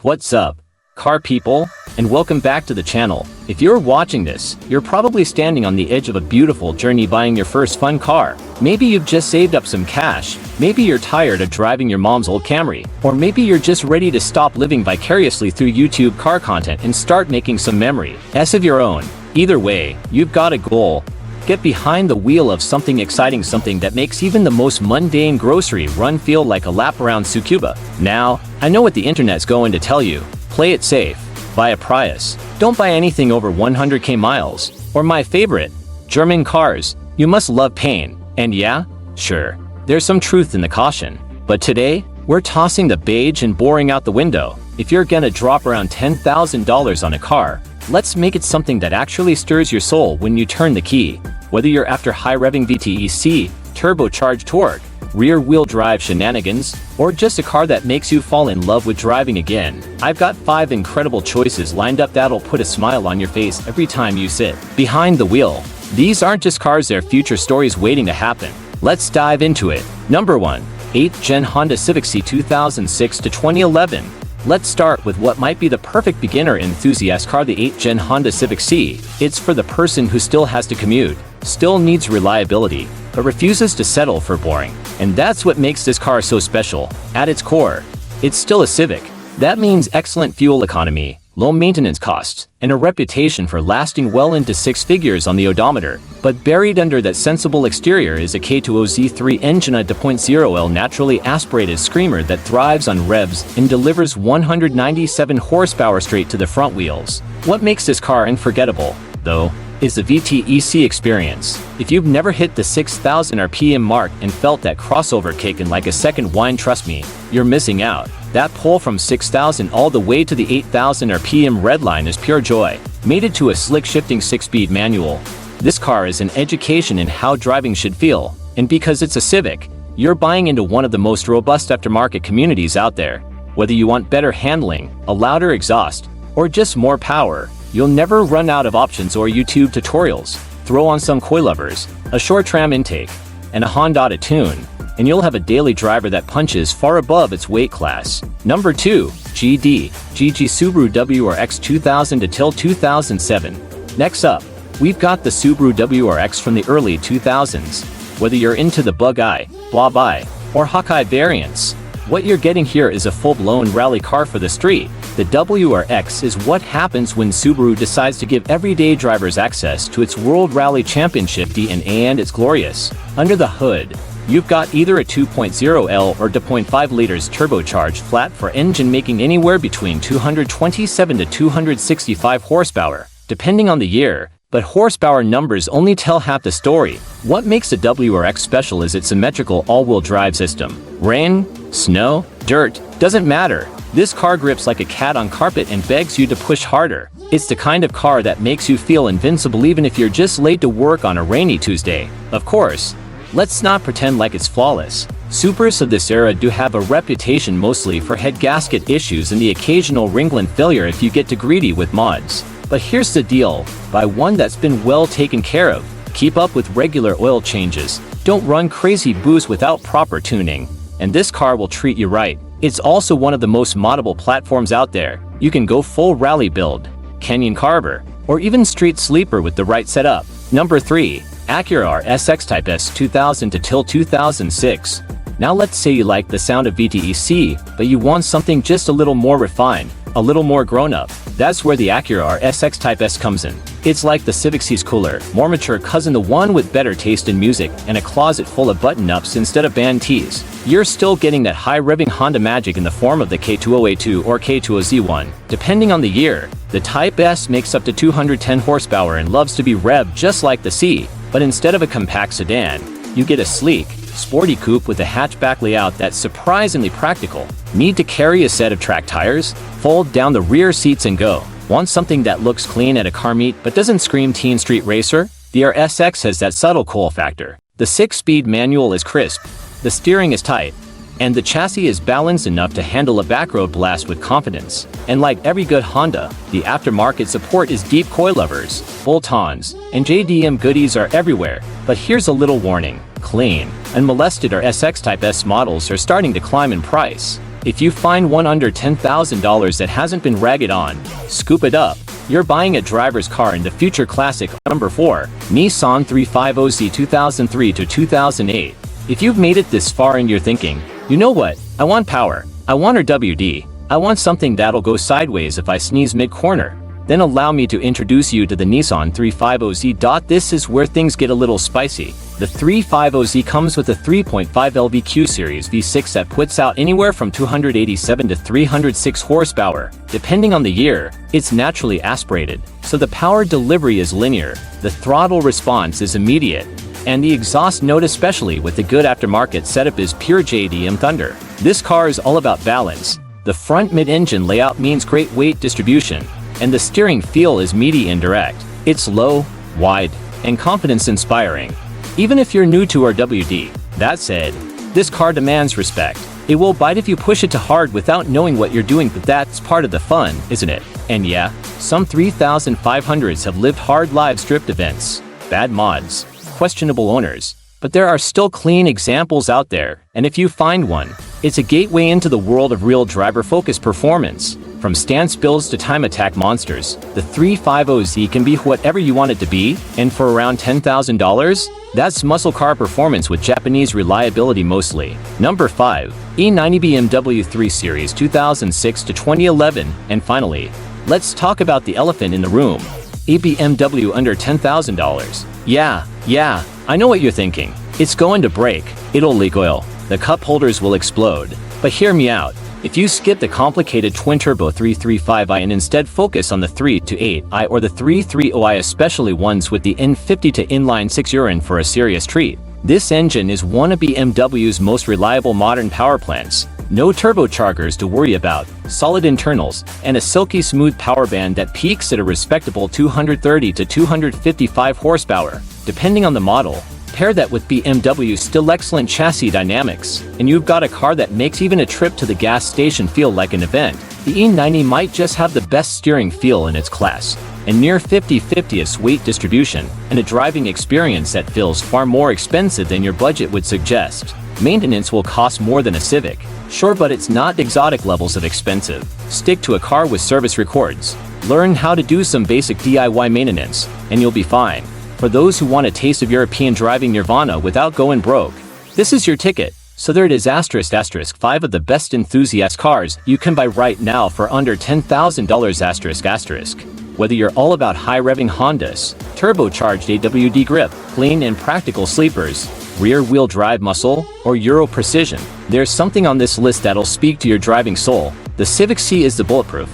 What's up, car people, and welcome back to the channel. If you're watching this, you're probably standing on the edge of a beautiful journey buying your first fun car. Maybe you've just saved up some cash, maybe you're tired of driving your mom's old Camry, or maybe you're just ready to stop living vicariously through YouTube car content and start making some memories of your own. Either way, you've got a goal. Get behind the wheel of something exciting, something that makes even the most mundane grocery run feel like a lap around Tsukuba. Now, I know what the internet's going to tell you. Play it safe. Buy a Prius. Don't buy anything over 100k miles. Or my favorite, German cars. You must love pain. And yeah, sure, there's some truth in the caution. But today, we're tossing the beige and boring out the window. If you're gonna drop around $10,000 on a car, let's make it something that actually stirs your soul when you turn the key. Whether you're after high-revving VTEC, turbocharged torque, rear-wheel drive shenanigans, or just a car that makes you fall in love with driving again, I've got 5 incredible choices lined up that'll put a smile on your face every time you sit behind the wheel. These aren't just cars, they're future stories waiting to happen. Let's dive into it. Number 1. 8th Gen Honda Civic C 2006 to 2011. Let's start with what might be the perfect beginner enthusiast car, the 8th Gen Honda Civic C. It's for the person who still has to commute, still needs reliability, but refuses to settle for boring. And that's what makes this car so special. At its core, it's still a Civic. That means excellent fuel economy, low maintenance costs, and a reputation for lasting well into 6 figures on the odometer. But buried under that sensible exterior is a K2OZ3 engine, a 2.0L naturally aspirated screamer that thrives on revs and delivers 197 horsepower straight to the front wheels. What makes this car unforgettable, though, is the VTEC experience. If you've never hit the 6,000 RPM mark and felt that crossover kicking like a second wind, trust me, you're missing out. That pull from 6,000 all the way to the 8,000 RPM redline is pure joy. Mated to a slick shifting 6-speed manual, this car is an education in how driving should feel. And because it's a Civic, you're buying into one of the most robust aftermarket communities out there. Whether you want better handling, a louder exhaust, or just more power, you'll never run out of options or YouTube tutorials. Throw on some coilovers, a short tram intake, and a Honda to tune, and you'll have a daily driver that punches far above its weight class. Number 2. GD Subaru WRX 2000 to 2007. Next up, we've got the Subaru WRX from the early 2000s. Whether you're into the bug-eye, blob-eye, or hawk-eye variants, what you're getting here is a full-blown rally car for the street. The WRX is what happens when Subaru decides to give everyday drivers access to its World Rally Championship DNA, and it's glorious. Under the hood, you've got either a 2.0L or 2.5 liters turbocharged flat four engine making anywhere between 227 to 265 horsepower, depending on the year, but horsepower numbers only tell half the story. What makes the WRX special is its symmetrical all-wheel drive system. Rain, snow, dirt, doesn't matter. This car grips like a cat on carpet and begs you to push harder. It's the kind of car that makes you feel invincible even if you're just late to work on a rainy Tuesday. Of course, let's not pretend like it's flawless. Supers of this era do have a reputation mostly for head gasket issues and the occasional ringling failure if you get too greedy with mods. But here's the deal, buy one that's been well taken care of. Keep up with regular oil changes. Don't run crazy boost without proper tuning. And this car will treat you right. It's also one of the most moddable platforms out there. You can go full rally build, canyon carver, or even street sleeper with the right setup. Number 3. Acura RSX Type S 2000 to 2006. Now let's say you like the sound of VTEC, but you want something just a little more refined, a little more grown-up. That's where the Acura RSX Type S comes in. It's like the Civic C's cooler, more mature cousin, the one with better taste in music and a closet full of button-ups instead of band tees. You're still getting that high-revving Honda magic in the form of the K2OA2 or K2OZ1. Depending on the year, the Type S makes up to 210 horsepower and loves to be revved just like the C, but instead of a compact sedan, you get a sleek, sporty coupe with a hatchback layout that's surprisingly practical. Need to carry a set of track tires? Fold down the rear seats and go. Want something that looks clean at a car meet but doesn't scream teen street racer? The RSX has that subtle cool factor. The 6-speed manual is crisp, the steering is tight, and the chassis is balanced enough to handle a backroad blast with confidence. And like every good Honda, the aftermarket support is deep. Coilovers, bolt-ons, and JDM goodies are everywhere. But here's a little warning. Clean, unmolested RSX Type S models are starting to climb in price. If you find one under $10,000 that hasn't been ragged on, scoop it up. You're buying a driver's car in the future classic. Number 4. Nissan 350Z 2003 to 2008. If you've made it this far and you're thinking, you know what, I want power, I want RWD, I want something that'll go sideways if I sneeze mid-corner, then allow me to introduce you to the Nissan 350Z. This is where things get a little spicy. The 350Z comes with a 3.5 LVQ Series V6 that puts out anywhere from 287 to 306 horsepower. Depending on the year, it's naturally aspirated, so the power delivery is linear, the throttle response is immediate, and the exhaust note, especially with the good aftermarket setup, is pure JDM thunder. This car is all about balance. The front mid-engine layout means great weight distribution, and the steering feel is meaty and direct. It's low, wide, and confidence-inspiring, even if you're new to RWD. That said, this car demands respect. It will bite if you push it too hard without knowing what you're doing, but that's part of the fun, isn't it? And yeah, some 3500s have lived hard lives, drift events, bad mods, questionable owners, but there are still clean examples out there, and if you find one, it's a gateway into the world of real driver-focused performance. From stance builds to time attack monsters, the 350Z can be whatever you want it to be, and for around $10,000, that's muscle car performance with Japanese reliability mostly. Number 5. E90 BMW 3 Series 2006 to 2011, and finally, let's talk about the elephant in the room. A BMW under $10,000. Yeah, I know what you're thinking. It's going to break, it'll leak oil, the cup holders will explode. But hear me out. If you skip the complicated twin-turbo 335i and instead focus on the 328i or the 330i, especially ones with the N50 to inline 6, you're in for a serious treat. This engine is one of BMW's most reliable modern power plants. No turbochargers to worry about, solid internals, and a silky smooth power band that peaks at a respectable 230 to 255 horsepower, depending on the model. Pair that with BMW's still excellent chassis dynamics, and you've got a car that makes even a trip to the gas station feel like an event. The E90 might just have the best steering feel in its class, and near 50/50 weight distribution, and a driving experience that feels far more expensive than your budget would suggest. Maintenance will cost more than a Civic, sure, but it's not exotic levels of expensive. Stick to a car with service records. Learn how to do some basic DIY maintenance, and you'll be fine. For those who want a taste of European driving nirvana without going broke, this is your ticket. So there it is, ***, 5 of the best enthusiast cars you can buy right now for under $10,000 ***. Whether you're all about high-revving Hondas, turbocharged AWD grip, clean and practical sleepers, rear-wheel drive muscle, or Euro precision, there's something on this list that'll speak to your driving soul. The Civic C is the bulletproof,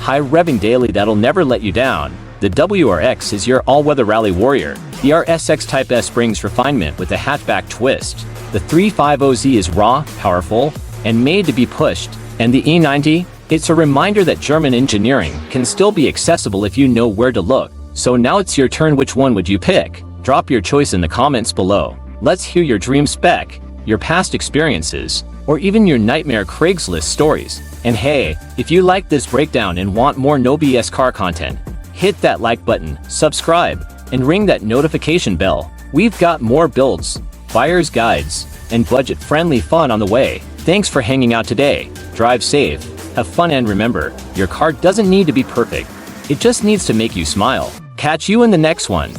high-revving daily that'll never let you down. The WRX is your all-weather rally warrior. The RSX Type S brings refinement with a hatchback twist. The 350Z is raw, powerful, and made to be pushed. And the E90? It's a reminder that German engineering can still be accessible if you know where to look. So now it's your turn. Which one would you pick? Drop your choice in the comments below. Let's hear your dream spec, your past experiences, or even your nightmare Craigslist stories. And hey, if you like this breakdown and want more no BS car content, hit that like button, subscribe, and ring that notification bell. We've got more builds, buyer's guides, and budget-friendly fun on the way. Thanks for hanging out today. Drive safe, have fun, and remember, your car doesn't need to be perfect. It just needs to make you smile. Catch you in the next one.